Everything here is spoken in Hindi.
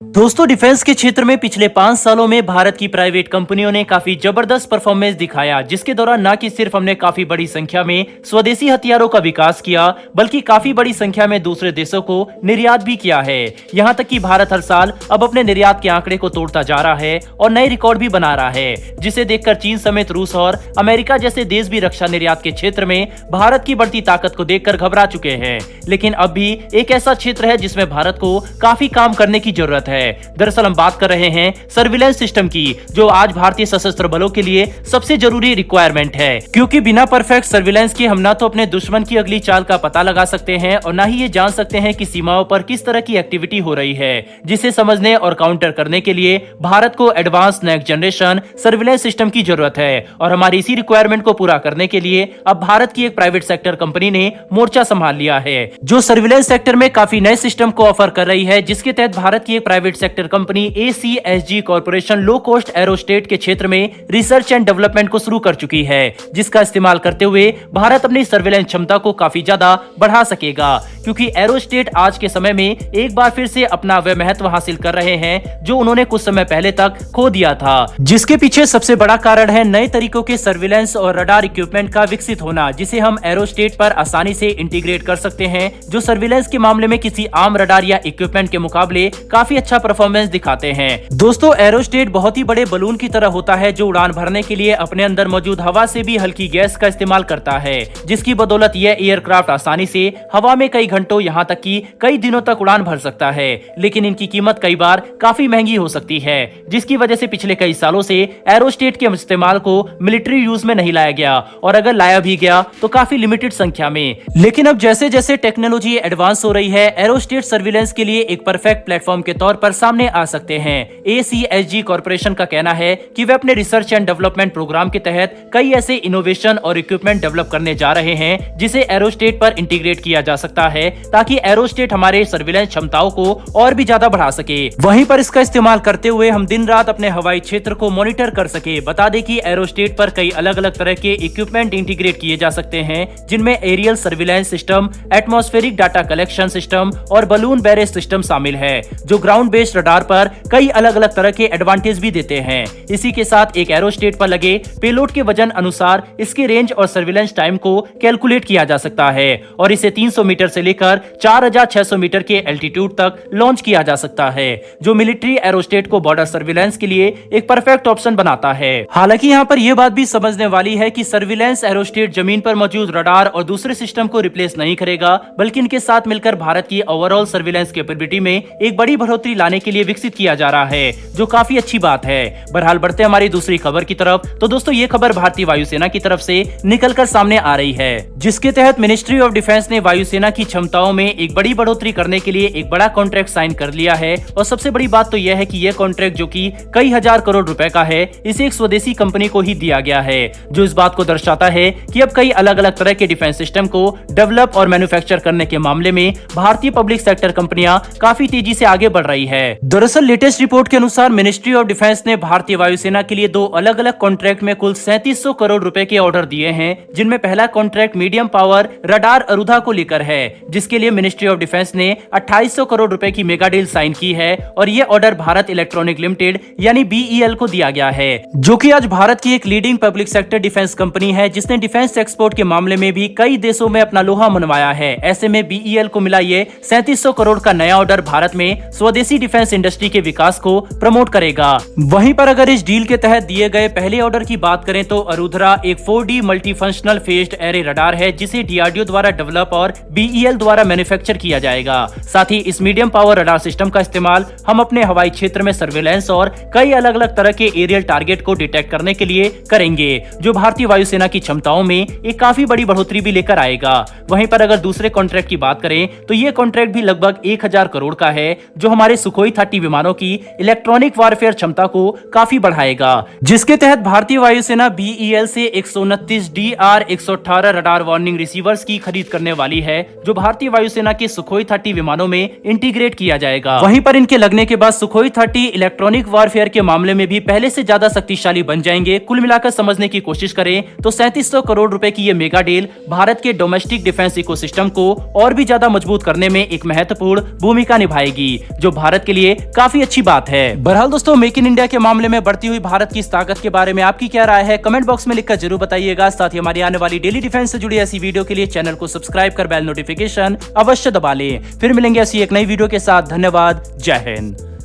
दोस्तों, डिफेंस के क्षेत्र में पिछले 5 सालों में भारत की प्राइवेट कंपनियों ने काफी जबरदस्त परफॉर्मेंस दिखाया, जिसके दौरान न कि सिर्फ हमने काफी बड़ी संख्या में स्वदेशी हथियारों का विकास किया, बल्कि काफी बड़ी संख्या में दूसरे देशों को निर्यात भी किया है। यहाँ तक कि भारत हर साल अब अपने निर्यात के आंकड़े को तोड़ता जा रहा है और नए रिकॉर्ड भी बना रहा है, जिसे देखकर चीन समेत रूस और अमेरिका जैसे देश भी रक्षा निर्यात के क्षेत्र में भारत की बढ़ती ताकत को देखकर घबरा चुके हैं। लेकिन अब भी एक ऐसा क्षेत्र है जिसमें भारत को काफी काम करने की जरूरत है। दरअसल हम बात कर रहे हैं सर्विलेंस सिस्टम की, जो आज भारतीय सशस्त्र बलों के लिए सबसे जरूरी रिक्वायरमेंट है, क्योंकि बिना परफेक्ट सर्विलेंस के हम ना तो अपने दुश्मन की अगली चाल का पता लगा सकते हैं और ना ही ये जान सकते हैं कि सीमाओं पर किस तरह की एक्टिविटी हो रही है, जिसे समझने और काउंटर करने के लिए भारत को advance next generation surveillance system की जरूरत है। और हमारी इसी रिक्वायरमेंट को पूरा करने के लिए अब भारत की एक प्राइवेट सेक्टर कंपनी ने मोर्चा संभाल लिया है, जो सर्विलेंस सेक्टर में काफी नए सिस्टम को ऑफर कर रही है, जिसके तहत भारत की एक private sector company ACSG corporation low cost aerostat के क्षेत्र में रिसर्च एंड डेवलपमेंट को शुरू कर चुकी है, जिसका इस्तेमाल करते हुए भारत अपनी सर्विलेंस क्षमता को काफी ज्यादा बढ़ा सकेगा, क्योंकि एरोस्टेट आज के समय में एक बार फिर से अपना वह महत्व हासिल कर रहे हैं जो उन्होंने कुछ समय पहले तक खो दिया था, जिसके पीछे सबसे बड़ा कारण है नए तरीकों के सर्विलेंस और रडार इक्विपमेंट का विकसित होना, जिसे हम एरोस्टेट पर आसानी से इंटीग्रेट कर सकते हैं, जो सर्विलेंस के मामले में किसी आम रडार या इक्विपमेंट के मुकाबले काफी अच्छा परफॉर्मेंस दिखाते हैं। दोस्तों, एरोस्टेट बहुत ही बड़े बलून की तरह होता है, जो उड़ान भरने के लिए अपने अंदर मौजूद हवा से भी हल्की गैस का इस्तेमाल करता है, जिसकी बदौलत यह एयरक्राफ्ट आसानी से हवा में कई घंटों यहाँ तक कि कई दिनों तक उड़ान भर सकता है। लेकिन इनकी कीमत कई बार काफी महंगी हो सकती है, जिसकी वजह से पिछले कई सालों से एरोस्टेट के इस्तेमाल को मिलिट्री यूज में नहीं लाया गया, और अगर लाया भी गया तो काफी लिमिटेड संख्या में। लेकिन अब जैसे जैसे टेक्नोलॉजी एडवांस हो रही है, एरोस्टेट सर्विलेंस के लिए एक परफेक्ट प्लेटफॉर्म के तौर पर सामने आ सकते हैं। ACSG कॉर्पोरेशन का कहना है कि वे अपने रिसर्च एंड डेवलपमेंट प्रोग्राम के तहत कई ऐसे इनोवेशन और इक्विपमेंट डेवलप करने जा रहे हैं, जिसे एरोस्टेट पर इंटीग्रेट किया जा सकता है, ताकि एरोस्टेट हमारे सर्विलेंस क्षमताओं को और भी ज्यादा बढ़ा सके। वहीं पर इसका इस्तेमाल करते हुए हम दिन रात अपने हवाई क्षेत्र को मॉनिटर कर सके। बता दें कि एरोस्टेट पर कई अलग अलग तरह के इक्विपमेंट इंटीग्रेट किए जा सकते हैं, जिनमें aerial surveillance system, atmospheric data collection system और बलून बैरेज सिस्टम शामिल है, जो ग्राउंड बेस्ड रडार पर कई अलग अलग तरह के एडवांटेज भी देते हैं। इसी के साथ एक एरोस्टेट पर लगे पेलोड के वजन अनुसार इसके रेंज और सर्विलेंस टाइम को कैलकुलेट किया जा सकता है, और इसे 300 मीटर से लेकर 4600 मीटर के एल्टीट्यूड तक लॉन्च किया जा सकता है, जो मिलिट्री एरोस्टेट को बॉर्डर सर्विलेंस के लिए एक परफेक्ट ऑप्शन बनाता है। हालांकि यहाँ पर यह बात भी समझने वाली है कि सर्विलेंस एरोस्टेट जमीन पर मौजूद रडार और दूसरे सिस्टम को रिप्लेस नहीं करेगा, बल्कि इनके साथ मिलकर भारत की ओवरऑल सर्विलेंस कैपेबिलिटी में एक बड़ी बढ़ोतरी लाने के लिए विकसित किया जा रहा है, जो काफी अच्छी बात है। बहरहाल बढ़ते हमारी दूसरी खबर की तरफ, तो दोस्तों ये खबर भारतीय वायुसेना की तरफ से निकलकर सामने आ रही है, जिसके तहत मिनिस्ट्री ऑफ डिफेंस ने वायुसेना की क्षमताओं में एक बड़ी बढ़ोतरी करने के लिए एक बड़ा कॉन्ट्रैक्ट साइन कर लिया है। और सबसे बड़ी बात तो यह है कि यह कॉन्ट्रैक्ट, जो कि कई हजार करोड़ रुपए का है, इसे एक स्वदेशी कंपनी को ही दिया गया है, जो इस बात को दर्शाता है कि अब कई अलग अलग तरह के डिफेंस सिस्टम को डेवलप और मैन्युफैक्चर करने के मामले में भारतीय पब्लिक सेक्टर कंपनियां काफी तेजी से आगे बढ़ रही है। दरअसल लेटेस्ट रिपोर्ट के अनुसार मिनिस्ट्री ऑफ डिफेंस ने भारतीय वायुसेना के लिए 2 अलग अलग कॉन्ट्रैक्ट में कुल 3700 करोड़ रुपए के ऑर्डर दिए हैं, जिनमें पहला कॉन्ट्रैक्ट मीडियम पावर रडार अरुधा को लेकर है, जिसके लिए मिनिस्ट्री ऑफ डिफेंस ने 2800 करोड़ रुपए की मेगा डील साइन की है, और ये ऑर्डर भारत इलेक्ट्रॉनिक लिमिटेड यानी BEL को दिया गया है, जो कि आज भारत की एक leading public sector defence company है, जिसने डिफेंस एक्सपोर्ट के मामले में भी कई देशों में अपना लोहा मनवाया है। ऐसे में BEL को मिला ये 3700 करोड़ का नया ऑर्डर भारत में स्वदेशी डिफेंस इंडस्ट्री के विकास को प्रमोट करेगा। वहीं पर अगर इस डील के तहत दिए गए पहले ऑर्डर की बात करें तो अरुधरा एक 4D multifunctional phased array radar है, जिसे DRDO द्वारा डेवलप और BEL द्वारा मैन्युफैक्चर किया जाएगा। साथ ही इस मीडियम पावर रडार सिस्टम का इस्तेमाल हम अपने हवाई क्षेत्र में सर्विलेंस और कई अलग अलग तरह के एरियल टारगेट को डिटेक्ट करने के लिए करेंगे, जो भारतीय वायुसेना की क्षमताओं में एक काफी बड़ी बढ़ोतरी भी लेकर आएगा। वहीं पर अगर दूसरे कॉन्ट्रैक्ट की बात करें तो ये कॉन्ट्रैक्ट भी लगभग 1000 करोड़ का है, जो हमारे सुखोई 30 विमानों की इलेक्ट्रॉनिक वारफेयर क्षमता को काफी बढ़ाएगा, जिसके तहत भारतीय वायुसेना BEL से 129 DR-118 रडार वार्निंग रिसीवर्स की खरीद करने वाली है, जो भारतीय वायुसेना के सुखोई 30 विमानों में इंटीग्रेट किया जाएगा। वहीं पर इनके लगने के बाद सुखोई 30 इलेक्ट्रॉनिक वारफेयर के मामले में भी पहले से ज्यादा शक्तिशाली बन जाएंगे। कुल मिलाकर समझने की कोशिश करें तो 3700 करोड़ रुपए की ये मेगा डील भारत के डोमेस्टिक डिफेंस इकोसिस्टम को और भी ज्यादा मजबूत करने में एक महत्वपूर्ण भूमिका निभाएगी, जो भारत के लिए काफी अच्छी बात है। बहरहाल दोस्तों, मेक इन इंडिया के मामले में बढ़ती हुई भारत की इस ताकत के बारे में आपकी क्या राय है, कमेंट बॉक्स में लिखकर जरूर बताइएगा। साथ ही हमारी आने वाली डेली डिफेंस से जुड़ी ऐसी वीडियो के लिए चैनल को सब्सक्राइब कर बेल नोटिफिकेशन अवश्य दबा लें। फिर मिलेंगे ऐसी एक नई वीडियो के साथ। धन्यवाद। जय हिंद।